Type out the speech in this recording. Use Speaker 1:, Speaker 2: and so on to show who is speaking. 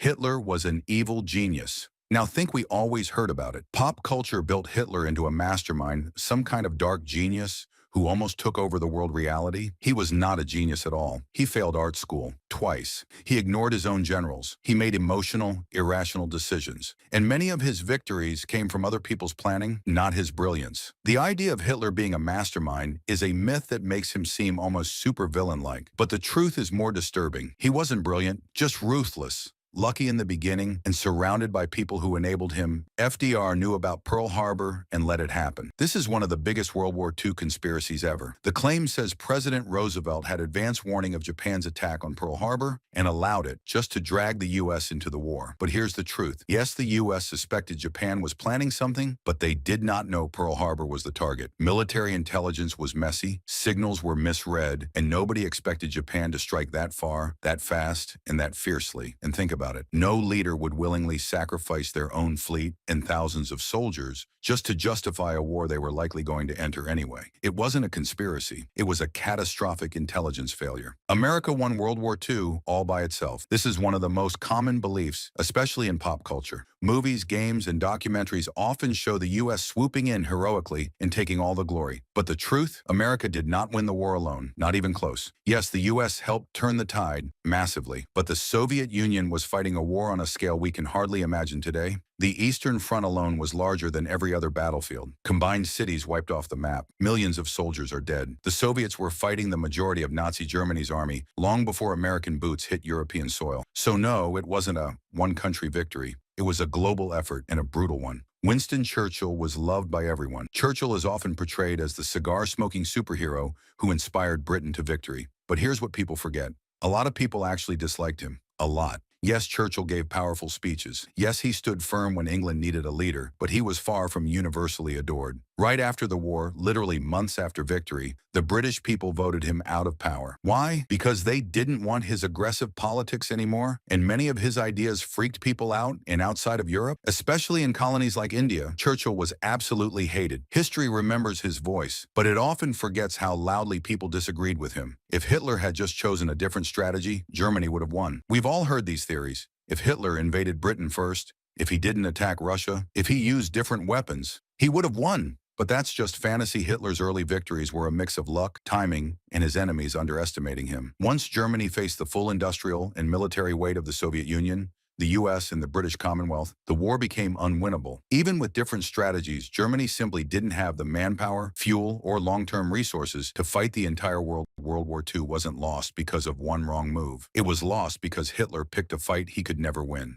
Speaker 1: Hitler was an evil genius. Now think we always heard about it. Pop culture built Hitler into a mastermind, some kind of dark genius who almost took over the world reality. He was not a genius at all. He failed art school twice. He ignored his own generals. He made emotional, irrational decisions. And many of his victories came from other people's planning, not his brilliance. The idea of Hitler being a mastermind is a myth that makes him seem almost supervillain-like. But the truth is more disturbing. He wasn't brilliant, just ruthless. Lucky in the beginning and surrounded by people who enabled him. FDR knew about Pearl Harbor and let it happen. This is one of the biggest World War II conspiracies ever. The claim says President Roosevelt had advance warning of Japan's attack on Pearl Harbor and allowed it just to drag the U.S. into the war. But here's the truth. Yes, the U.S. suspected Japan was planning something, but they did not know Pearl Harbor was the target. Military intelligence was messy, signals were misread, and nobody expected Japan to strike that far, that fast, and that fiercely. And think about it. No leader would willingly sacrifice their own fleet and thousands of soldiers just to justify a war they were likely going to enter anyway. It wasn't a conspiracy. It was a catastrophic intelligence failure. America won World War II all by itself. This is one of the most common beliefs, especially in pop culture. Movies, games, and documentaries often show the U.S. swooping in heroically and taking all the glory. But the truth? America did not win the war alone, not even close. Yes, the U.S. helped turn the tide massively, but the Soviet Union was fighting a war on a scale we can hardly imagine today. The Eastern Front alone was larger than every other battlefield. Combined cities wiped off the map. Millions of soldiers are dead. The Soviets were fighting the majority of Nazi Germany's army long before American boots hit European soil. So no, it wasn't a one-country victory. It was a global effort and a brutal one. Winston Churchill was loved by everyone. Churchill is often portrayed as the cigar-smoking superhero who inspired Britain to victory. But here's what people forget. A lot of people actually disliked him. A lot. Yes, Churchill gave powerful speeches. Yes, he stood firm when England needed a leader, but he was far from universally adored. Right after the war, literally months after victory, the British people voted him out of power. Why? Because they didn't want his aggressive politics anymore, and many of his ideas freaked people out and outside of Europe, especially in colonies like India. Churchill was absolutely hated. History remembers his voice, but it often forgets how loudly people disagreed with him. If Hitler had just chosen a different strategy, Germany would have won. We've all heard these theories. If Hitler invaded Britain first, if he didn't attack Russia, if he used different weapons, he would have won. But that's just fantasy. Hitler's early victories were a mix of luck, timing, and his enemies underestimating him. Once Germany faced the full industrial and military weight of the Soviet Union, the U.S. and the British Commonwealth, the war became unwinnable. Even with different strategies, Germany simply didn't have the manpower, fuel, or long-term resources to fight the entire world. World War II wasn't lost because of one wrong move. It was lost because Hitler picked a fight he could never win.